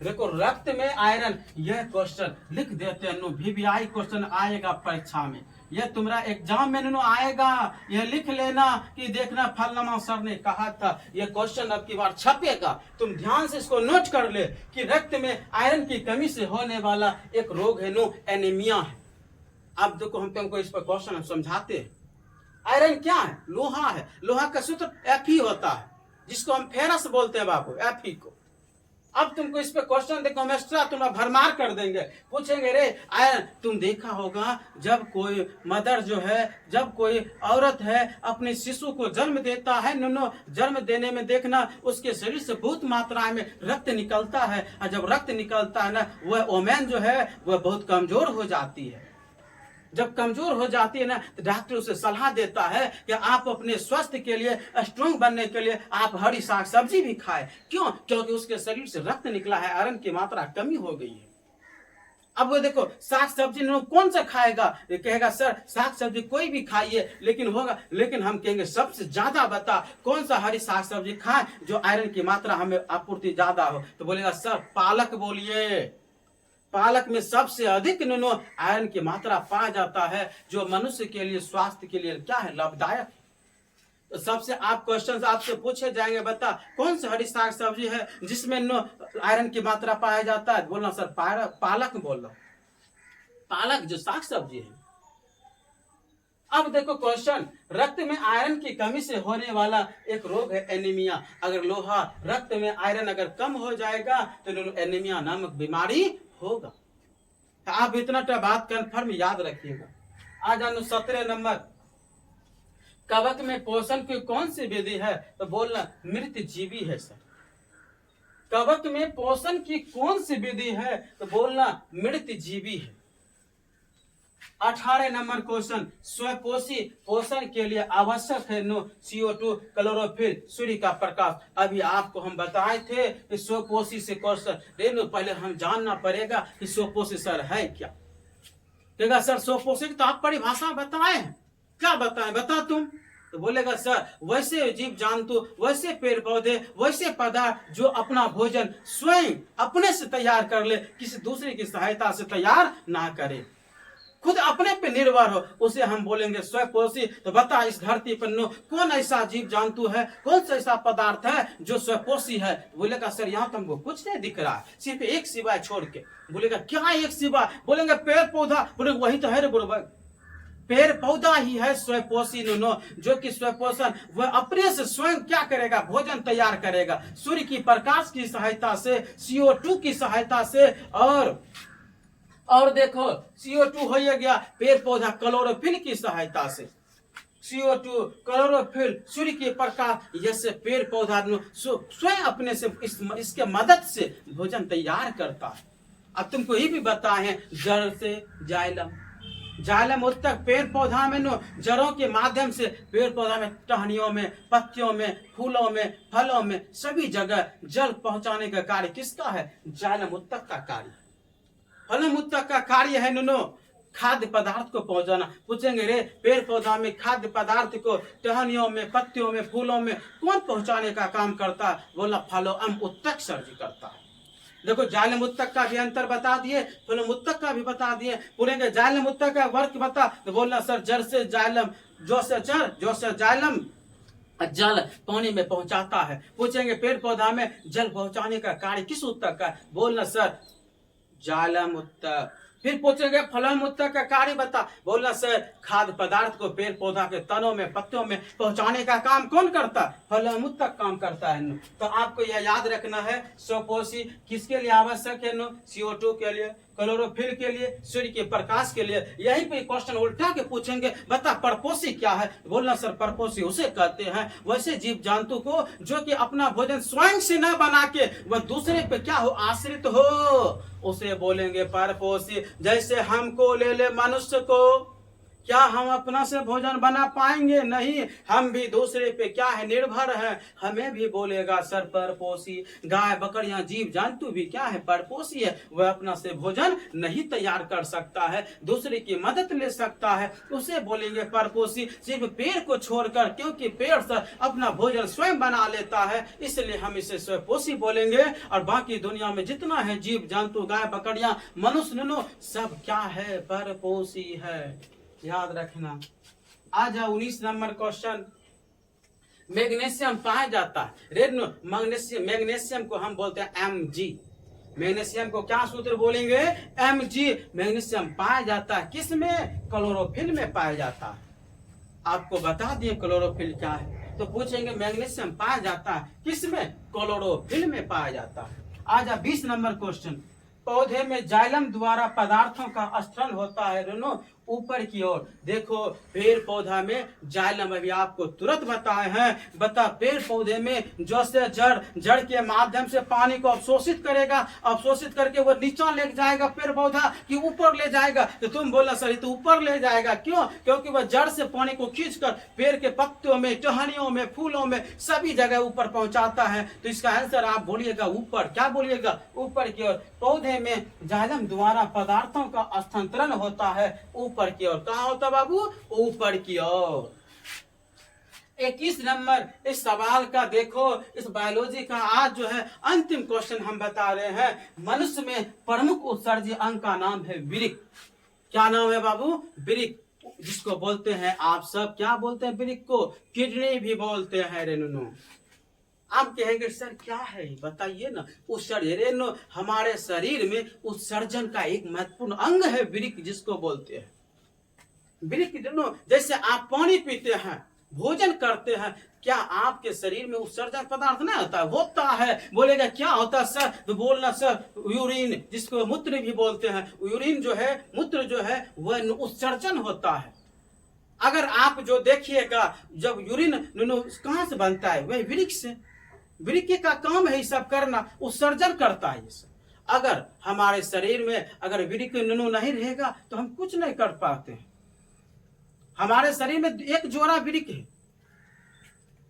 देखो रक्त में आयरन, यह क्वेश्चन लिख देते हैं, VVI क्वेश्चन आएगा परीक्षा में, यह तुम्हारा एग्जाम में आएगा। यह लिख लेना कि देखना फलनामा सर ने कहा था, यह क्वेश्चन अब की बार छपेगा। तुम ध्यान से इसको नोट कर ले कि रक्त में आयरन की कमी से होने वाला एक रोग है एनीमिया है। अब देखो हम तुमको इस पर क्वेश्चन समझाते हैं। आयरन क्या है, लोहा है। लोहा का सूत्र Fe होता है, जिसको हम फेरस बोलते हैं बाबू, Fe को। अब तुमको इस पे क्वेश्चन देखो, हम एक्स्ट्रा तुम्हारा भरमार कर देंगे। पूछेंगे रे आयरन, तुम देखा होगा जब कोई मदर जो है, जब कोई औरत है अपने शिशु को जन्म देता है, जन्म देने में देखना उसके शरीर से बहुत मात्रा में रक्त निकलता है। और जब रक्त निकलता है ना, वह वोमेन जो है वह बहुत कमजोर हो जाती है। जब कमजोर हो जाती है ना, तो डॉक्टर उसे सलाह देता है कि आप अपने स्वास्थ्य के लिए, स्ट्रांग बनने के लिए आप हरी साग सब्जी भी खाएं। क्यों? क्योंकि उसके शरीर से रक्त निकला है, आयरन की मात्रा कमी हो गई है। अब वो देखो साग सब्जी कौन सा खाएगा, ये कहेगा सर साग सब्जी कोई भी खाइए, लेकिन होगा, लेकिन हम कहेंगे सबसे ज्यादा बता कौन सा हरी साग सब्जी खाएं जो आयरन की मात्रा हमें आपूर्ति ज्यादा हो। तो बोलेगा सर पालक बोलिए, पालक में सबसे अधिक आयरन की मात्रा पाया जाता है, जो मनुष्य के लिए, स्वास्थ्य के लिए क्या है, लाभदायक। तो सबसे आप क्वेश्चन आपसे पूछे जाएंगे, बता कौन सा हरी साग सब्जी है जिसमें आयरन की मात्रा पाया जाता है। बोलना सर पालक बोल रहा, पालक जो साग सब्जी है। अब देखो क्वेश्चन, रक्त में आयरन की कमी से होने वाला एक रोग है एनीमिया। अगर लोहा, रक्त में आयरन अगर कम हो जाएगा तो एनीमिया नामक बीमारी होगा। आप इतना बात कन्फर्म याद रखिएगा। आ जानो 17 नंबर, कवक में पोषण की कौन सी विधि है, तो बोलना मृत जीवी है सर। कवक में पोषण की कौन सी विधि है, तो बोलना मृत जीवी है। 18 नंबर क्वेश्चन, स्वपोषी पोषण के लिए आवश्यक है CO2, क्लोरोफिल, सूर्य का प्रकाश। अभी आपको हम बताए थे कि स्वपोषी से क्वेश्चन, पहले हम जानना पड़ेगा कि स्वपोषी सर है क्या। कहेगा सर स्वपोषी तो आप परिभाषा बताए हैं, क्या बताएं, बता तुम। तो बोलेगा सर वैसे जीव जंतु, वैसे पेड़ पौधे, वैसे पदार्थ जो अपना भोजन स्वयं अपने से तैयार कर ले, किसी दूसरे की सहायता से तैयार ना करे, खुद अपने पे निर्भर हो, उसे हम बोलेंगे स्वपोषी। तो बता इस धरती पर कौन ऐसा जीव जंतु है, कौन सा ऐसा पदार्थ है जो स्वपोषी है। बोलेगा सर यहाँ तो हमको कुछ नहीं दिख रहा है, सिर्फ एक सिवाय छोड़ के। बोलेगा क्या एक सिवाय, बोलेंगे पेड़ पौधा, बोले वही तो है रे बुढ़बक। पेड़ पौधा ही है स्वयंपोषी नुनो, जो कि स्वयंपोषण वह अपने से स्वयं क्या करेगा, भोजन तैयार करेगा सूर्य की प्रकाश की सहायता से, CO2 की सहायता से, और देखो CO2 हो गया पेड़ पौधा क्लोरोफिल की सहायता से, CO2 क्लोरोफिल सूर्य के प्रकाश, जैसे पेड़ पौधा स्वयं अपने से इसके मदद से भोजन तैयार करता है। अब तुमको ये भी बताएं, जड़ से जाइलम, जाइलम उत्तक पेड़ पौधा में जड़ों के माध्यम से पेड़ पौधा में टहनियों में, पत्तियों में, फूलों में, फलों में सभी जगह जल पहुंचाने का कार्य किसका है, जाइलम उत्तक का कार्य। फलम उत्तक का कार्य है नुनो खाद्य पदार्थ को पहुंचाना। पूछेंगे रे पेड़ पौधा में खाद्य पदार्थ को टहनियों में, पत्तियों में, फूलों में कौन पहुंचाने का काम करता है, बोला फलोअम उत्तक सर्जी करता है। देखो जाइलम उत्तक का भी अंतर बता दिए, फलोम उत्तक का भी बता दिए। बोलेंगे जाइलम उत्तक का वर्ग बता, तो बोलना सर जड़ से जाइलम, जो से जड़, जो से जाइलम जल पानी में पहुंचाता है। पूछेंगे पेड़ पौधा में जल पहुंचाने का कार्य किस उत्तक का, बोलना सर जाइलम उत्तक। फिर पूछेंगे फलम उत्तक का कार्य बता, बोलना सर खाद्य पदार्थ को पेड़ पौधा के तनों में, पत्तियों में पहुंचाने का काम कौन करता है, फलम उत्तक काम करता है। तो आपको यह याद रखना है स्वयंपोषी किसके लिए आवश्यक है, CO2 के लिए, क्लोरोफिल के लिए, सूर्य के प्रकाश के लिए। यही पे क्वेश्चन उल्टा के पूछेंगे, बता परपोषी क्या है, बोलना सर परपोषी उसे कहते हैं वैसे जीव जंतु को जो कि अपना भोजन स्वयं से न बना के वह दूसरे पे क्या हो, आश्रित हो, उसे बोलेंगे परपोषी। जैसे हमको ले ले मनुष्य को, क्या हम अपना से भोजन बना पाएंगे, नहीं, हम भी दूसरे पे क्या है, निर्भर है, हमें भी बोलेगा सर परपोषी। गाय बकरियां जीव जंतु भी क्या है, परपोषी है, वह अपना से भोजन नहीं तैयार कर सकता है, दूसरे की मदद ले सकता है, उसे बोलेंगे परपोषी। सिर्फ पेड़ को छोड़कर, क्योंकि पेड़ से अपना भोजन स्वयं बना लेता है, इसलिए हम इसे स्वयंपोषी बोलेंगे। और बाकी दुनिया में जितना है जीव जंतु, गाय बकरियां, मनुष्य, सब क्या है, परपोषी है, याद रखना। आ जाओ 19 नंबर क्वेश्चन। मैग्नीशियम पाया जाता है, रेड मैग्नीशियम, मैग्नीशियम को हम बोलते हैं Mg। मैग्नीशियम को क्या सूत्र बोलेंगे, Mg। मैग्नीशियम पाया जाता है किसमें, क्लोरोफिल में पाया जाता है। आपको बता दिए क्लोरोफिल क्या है, तो पूछेंगे मैग्नीशियम पाया जाता है किसमें, क्लोरोफिल में पाया जाता है। आ जा 20 नंबर क्वेश्चन। पौधे में जाइलम द्वारा पदार्थों का स्थलन होता है, दोनों ऊपर की ओर। देखो पेड़ पौधा में जाइलम अभी आपको तुरंत बताए हैं, बता पेड़ पौधे में जो से जड़ के माध्यम से पानी को अवशोषित करेगा, अवशोषित करके वो नीचा ले जाएगा पेड़ पौधा कि ऊपर ले जाएगा, तो तुम बोला सर तो ऊपर ले जाएगा, क्यों, क्योंकि वह जड़ से पानी को खींचकर पेड़ के पत्तों में, टहनियों में, फूलों में सभी जगह ऊपर पहुंचाता है। तो इसका आंसर आप बोलिएगा ऊपर, क्या बोलिएगा, ऊपर की ओर। पौधे में जाइलम द्वारा पदार्थों का स्थानांतरण होता है ऊपर की ओर। कहाँ होता बाबू, ऊपर की ओर। 21 नंबर इस सवाल का देखो, इस बायोलॉजी का आज जो है अंतिम क्वेश्चन हम बता रहे हैं। मनुष्य में प्रमुख उत्सर्जी अंग का नाम है वृक्क। क्या नाम है बाबू, वृक्क, जिसको बोलते हैं आप सब क्या बोलते हैं, वृक्क को किडनी भी बोलते हैं। रेनो आप कहेंगे सर क्या है बताइए ना, उत्सर्जन हमारे शरीर में उत्सर्जन का एक महत्वपूर्ण अंग है वृक्क, जिसको बोलते हैं वृक्क। जैसे आप पानी पीते हैं, भोजन करते हैं, क्या आपके शरीर में उत्सर्जन पदार्थ नहीं होता, होता है। बोलेगा क्या होता है सर, तो बोलना सर यूरिन, जिसको मूत्र भी बोलते हैं। यूरिन जो है, मूत्र जो है, वह उत्सर्जन होता है। अगर आप जो देखिएगा जब यूरिन कहाँ से बनता है, वह वृक्क से। वृक्क का काम है ये सब करना, उत्सर्जन करता है ये सब। अगर हमारे शरीर में अगर वृक्क नहीं रहेगा तो हम कुछ नहीं कर पाते हैं। हमारे शरीर में एक जोड़ा वृक्क है,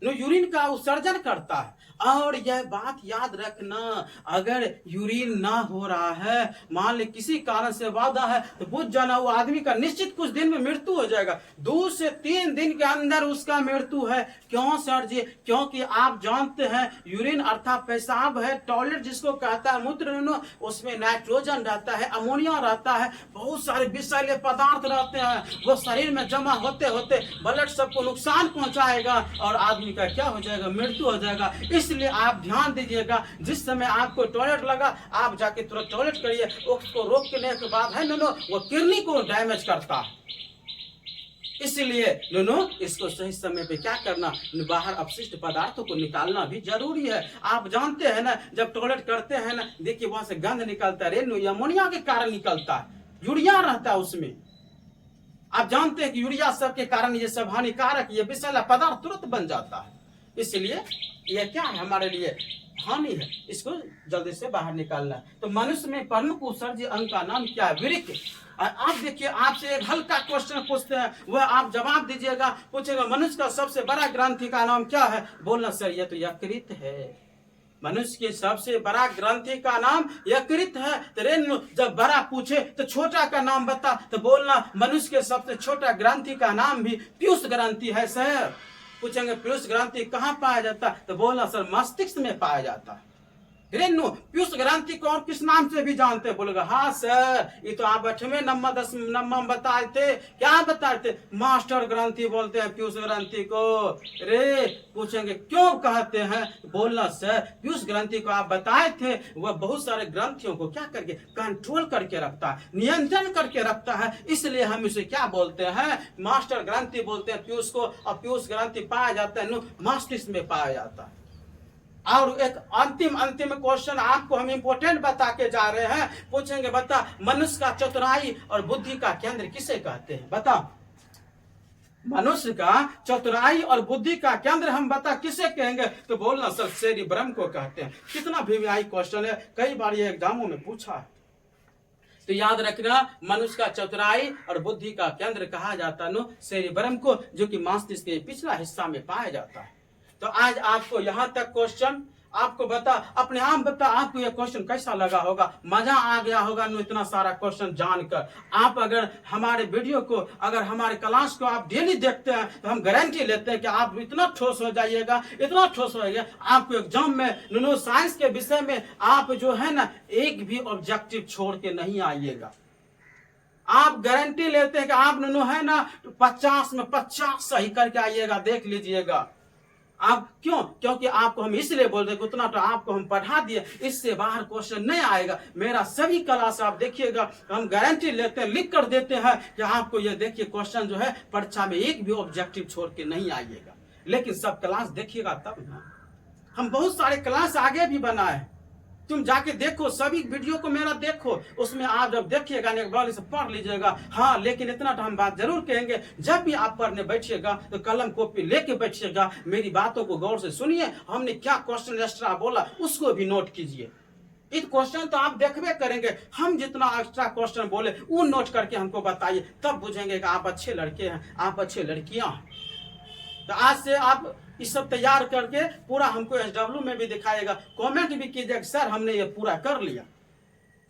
यूरिन का उत्सर्जन करता है। और यह बात याद रखना, अगर यूरिन ना हो रहा है, मान ले किसी कारण से वादा है, तो बुझ जाना वो आदमी का निश्चित कुछ दिन में मृत्यु हो जाएगा। 2 से 3 दिन के अंदर उसका मृत्यु है। क्यों सर जी, क्योंकि आप जानते हैं यूरिन अर्थात पेशाब है, टॉयलेट जिसको कहता है, मूत्र, उसमें नाइट्रोजन रहता है, अमोनिया रहता है, बहुत सारे विषैले पदार्थ रहते हैं। वो शरीर में जमा होते होते ब्लड सबको नुकसान पहुंचाएगा और आदमी का क्या हो जाएगा, मृत्यु हो जाएगा। इसलिए आप ध्यान दीजिएगा, जिस समय आपको टॉयलेट लगा आप जाके तुरंत टॉयलेट करिए। उसको रोकने के बाद है वो किडनी को डैमेज करता है। इसलिए दोनों इसको सही समय पे क्या करना, बाहर अपशिष्ट पदार्थों को निकालना भी जरूरी है। आप जानते हैं ना, जब टॉयलेट करते हैं ना, देखिए वहां से गंध निकलता है, रेणु अमोनिया के कारण निकलता है, यूरिया रहता है उसमें। आप जानते हैं कि यूरिया सब के कारण ये सब हानिकारक, ये विषैला पदार्थ तुरंत बन जाता है। इसलिए ये क्या है, हमारे लिए हानि है, इसको जल्दी से बाहर निकालना है। तो मनुष्य में प्रमुख उत्सर्जी अंग का नाम क्या है, वृक्क। और आप देखिए, आपसे एक हल्का क्वेश्चन पूछते हैं, वह आप जवाब दीजिएगा। पूछेगा मनुष्य का सबसे बड़ा ग्रंथि का नाम क्या है, बोलना सर ये तो यकृत है। मनुष्य के सबसे बड़ा ग्रंथि का नाम यकृत है। तो जब बड़ा पूछे तो छोटा का नाम बता, तो बोलना मनुष्य के सबसे छोटा ग्रंथि का नाम भी पीयूष ग्रंथि है सर। पूछेंगे पीयूष ग्रंथि कहाँ पाया जाता है, तो बोलना सर मस्तिष्क में पाया जाता है। रेणु पीयूष ग्रंथि को और किस नाम से भी जानते हैं, बोलेगा हाँ सर, ये तो आप 8वें नंबर 10वें नंबर बताए थे, क्या बताए थे, मास्टर ग्रंथि बोलते हैं पीयूष ग्रंथि को। रे पूछेंगे क्यों कहते हैं, बोलना सर पीयूष ग्रंथि को आप बताए थे, वह बहुत सारे ग्रंथियों को क्या करके कंट्रोल करके रखता है, नियंत्रण करके रखता है, इसलिए हम इसे क्या बोलते हैं, मास्टर ग्रंथि बोलते हैं पीयूष को। और पीयूष ग्रंथि पाया जाता है मस्तिष्क में पाया जाता है। और एक अंतिम क्वेश्चन आपको हम इंपोर्टेंट बता के जा रहे हैं। पूछेंगे बता मनुष्य का चतुराई और बुद्धि का केंद्र किसे कहते हैं, बता मनुष्य का चतुराई और बुद्धि का केंद्र हम बता किसे कहेंगे, तो बोलना सर सेरिब्रम को कहते हैं। कितना वीवीआई क्वेश्चन है, कई बार ये एग्जामों में पूछा है। तो याद रखना, मनुष्य का चतुराई और बुद्धि का केंद्र कहा जाता है सेरिब्रम को, जो कि मस्तिष्क के पिछला हिस्सा में पाया जाता है। तो आज आपको यहाँ तक क्वेश्चन आपको बता, अपने आप बता आपको यह क्वेश्चन कैसा लगा होगा, मजा आ गया होगा इतना सारा क्वेश्चन जानकर। आप अगर हमारे वीडियो को, अगर हमारे क्लास को आप डेली देखते हैं, तो हम गारंटी लेते हैं कि आप इतना ठोस हो जाइएगा, इतना ठोस हो जाइएगा, आपको एग्जाम में साइंस के विषय में आप जो है ना एक भी ऑब्जेक्टिव छोड़ के नहीं आइएगा। आप गारंटी लेते हैं कि आप है ना 50 में 50 सही करके आइएगा, देख लीजिएगा। आप क्यों, क्योंकि आपको हम इसलिए बोल रहे उतना तो आपको हम पढ़ा दिए, इससे बाहर क्वेश्चन नहीं आएगा। मेरा सभी क्लास आप देखिएगा, हम गारंटी लेते हैं, लिख कर देते हैं कि आपको ये देखिए क्वेश्चन जो है परीक्षा में एक भी ऑब्जेक्टिव छोड़ के नहीं आइएगा। लेकिन सब क्लास देखिएगा तब ना, हम बहुत सारे क्लास आगे भी बनाए, तुम जाके देखो, सभी वीडियो को मेरा देखो, उसमें आप जब देखिएगा एक बार इसे पढ़ लीजिएगा। हाँ, लेकिन इतना तो हम बात जरूर कहेंगे, जब भी आप पढ़ने बैठिएगा तो कलम कॉपी लेके बैठिएगा, मेरी बातों को गौर से सुनिए, हमने क्या क्वेश्चन एक्स्ट्रा बोला उसको भी नोट कीजिए। इस क्वेश्चन तो आप देखबे करेंगे, हम जितना एक्स्ट्रा क्वेश्चन बोले वो नोट करके हमको बताइए, तब बुझेंगे कि आप अच्छे लड़के हैं, आप अच्छे लड़कियां हैं। तो आज से आप इस सब तैयार करके पूरा हमको SW में भी दिखाएगा, कमेंट भी कीजिएगा सर हमने ये पूरा कर लिया।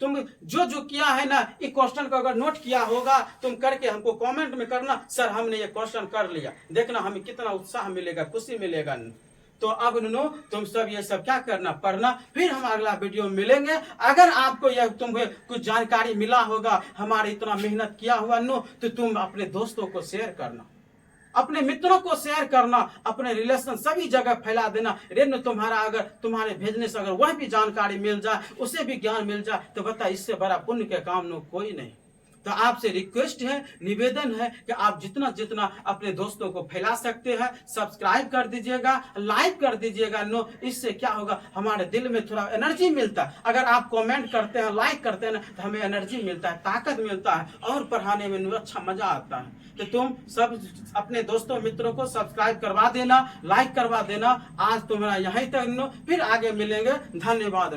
तुम जो किया है ना, इस क्वेश्चन को अगर नोट किया होगा तुम करके हमको कमेंट में करना, सर हमने ये क्वेश्चन कर लिया। देखना हमें कितना उत्साह मिलेगा, खुशी मिलेगा। तो अब तुम सब ये सब क्या करना, पढ़ना। फिर हम अगला वीडियो में मिलेंगे। अगर आपको यह तुम्हें कुछ जानकारी मिला होगा, हमारे इतना मेहनत किया हुआ तो तुम अपने दोस्तों को शेयर करना, अपने मित्रों को शेयर करना, अपने रिलेशन सभी जगह फैला देना। रेणु तुम्हारा अगर तुम्हारे भेजने से अगर वह भी जानकारी मिल जाए, उसे भी ज्ञान मिल जाए, तो बता इससे बड़ा पुण्य के काम कोई नहीं। तो आपसे रिक्वेस्ट है, निवेदन है कि आप जितना जितना अपने दोस्तों को फैला सकते हैं, सब्सक्राइब कर दीजिएगा, लाइक कर दीजिएगा। इससे क्या होगा, हमारे दिल में थोड़ा एनर्जी मिलता है। अगर आप कमेंट करते हैं, लाइक करते हैं ना, तो हमें एनर्जी मिलता है, ताकत मिलता है, और पढ़ाने में अच्छा मजा आता है। तो तुम सब अपने दोस्तों मित्रों को सब्सक्राइब करवा देना, लाइक करवा देना। आज तुम्हारा यहीं तक, फिर आगे मिलेंगे। धन्यवाद।